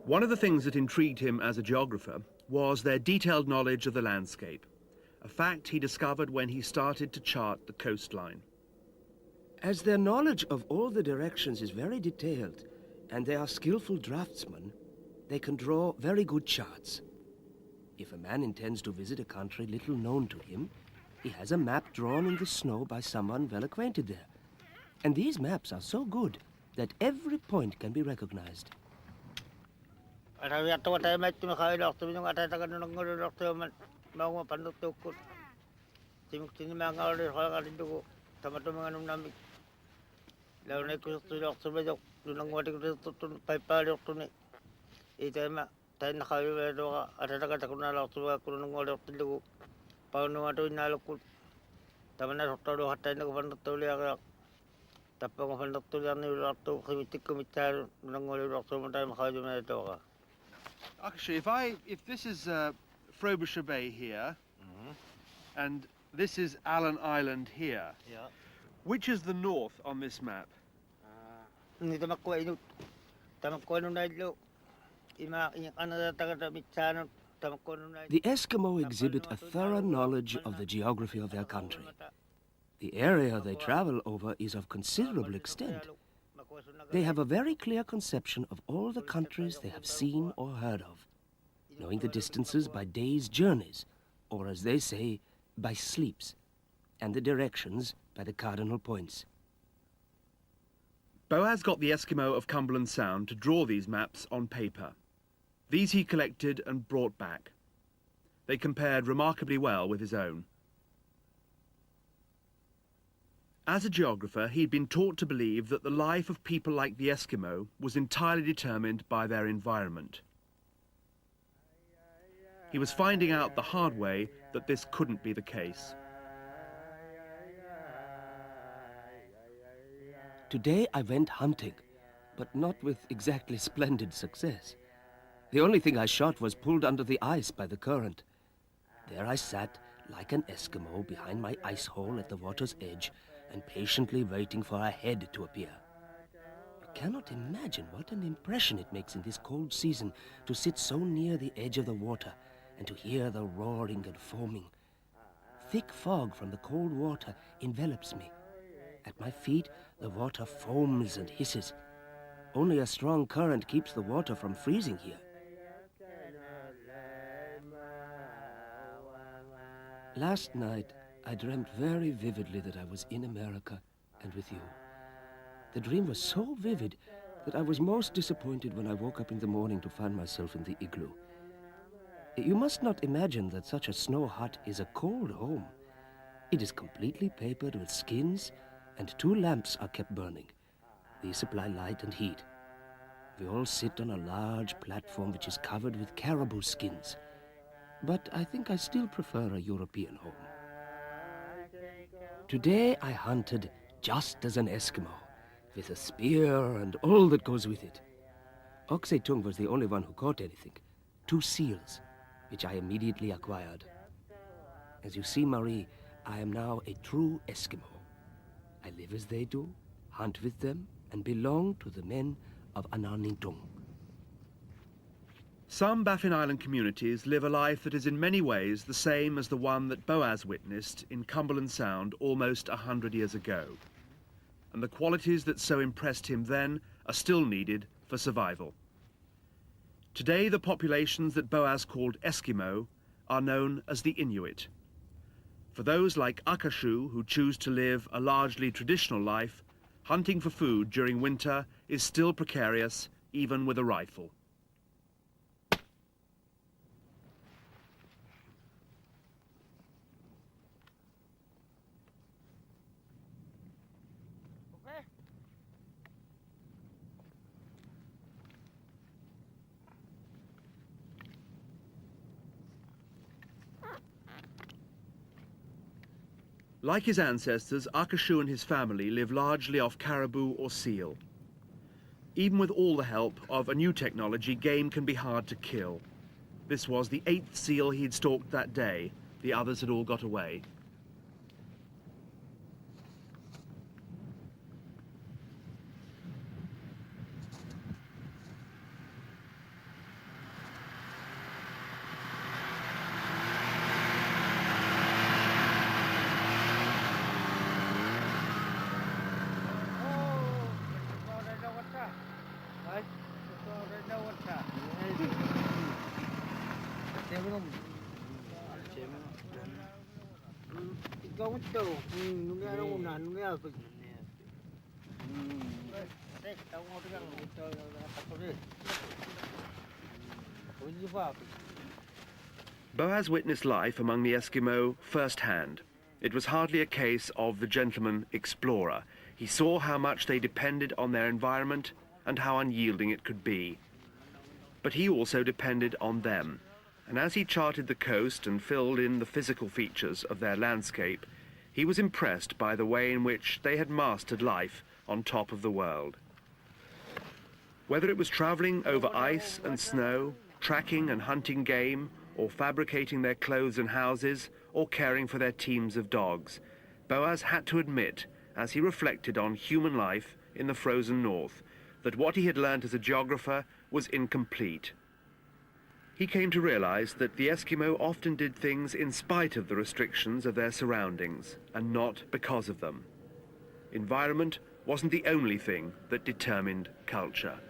One of the things that intrigued him as a geographer was their detailed knowledge of the landscape, a fact he discovered when he started to chart the coastline. As their knowledge of all the directions is very detailed, and they are skillful draftsmen, they can draw very good charts. If a man intends to visit a country little known to him, he has a map drawn in the snow by someone well acquainted there. And these maps are so good that every point can be recognized. Actually, if this is Frobisher Bay here, and this is Allen Island here, which is the north on this map? The Eskimo exhibit a thorough knowledge of the geography of their country. The area they travel over is of considerable extent. They have a very clear conception of all the countries they have seen or heard of, knowing the distances by days' journeys, or as they say, by sleeps, and the directions by the cardinal points. Boaz got the Eskimo of Cumberland Sound to draw these maps on paper. These he collected and brought back. They compared remarkably well with his own. As a geographer, he'd been taught to believe that the life of people like the Eskimo was entirely determined by their environment. He was finding out the hard way that this couldn't be the case. Today I went hunting, but not with exactly splendid success. The only thing I shot was pulled under the ice by the current. There I sat, like an Eskimo, behind my ice hole at the water's edge, and patiently waiting for a head to appear. You cannot imagine what an impression it makes in this cold season to sit so near the edge of the water and to hear the roaring and foaming. Thick fog from the cold water envelops me. At my feet, the water foams and hisses. Only a strong current keeps the water from freezing here. Last night, I dreamt very vividly that I was in America and with you. The dream was so vivid that I was most disappointed when I woke up in the morning to find myself in the igloo. You must not imagine that such a snow hut is a cold home. It is completely papered with skins, and 2 lamps are kept burning. These supply light and heat. We all sit on a large platform which is covered with caribou skins. But I think I still prefer a European home. Today I hunted just as an Eskimo, with a spear and all that goes with it. Oksetung was the only one who caught anything. 2 seals, which I immediately acquired. As you see, Marie, I am now a true Eskimo. I live as they do, hunt with them, and belong to the men of Anarnintung. Some Baffin Island communities live a life that is in many ways the same as the one that Boaz witnessed in Cumberland Sound almost 100 years ago. And the qualities that so impressed him then are still needed for survival. Today, the populations that Boaz called Eskimo are known as the Inuit. For those like Akashu who choose to live a largely traditional life, hunting for food during winter is still precarious, even with a rifle. Like his ancestors, Akashu and his family live largely off caribou or seal. Even with all the help of a new technology, game can be hard to kill. This was the 8th seal he'd stalked that day. The others had all got away. Boaz witnessed life among the Eskimo firsthand. It was hardly a case of the gentleman explorer. He saw how much they depended on their environment and how unyielding it could be. But he also depended on them, and as he charted the coast and filled in the physical features of their landscape, he was impressed by the way in which they had mastered life on top of the world. Whether it was traveling over ice and snow, tracking and hunting game, or fabricating their clothes and houses, or caring for their teams of dogs, Boaz had to admit, as he reflected on human life in the frozen north, that what he had learned as a geographer was incomplete. He came to realize that the Eskimo often did things in spite of the restrictions of their surroundings, and not because of them. Environment wasn't the only thing that determined culture.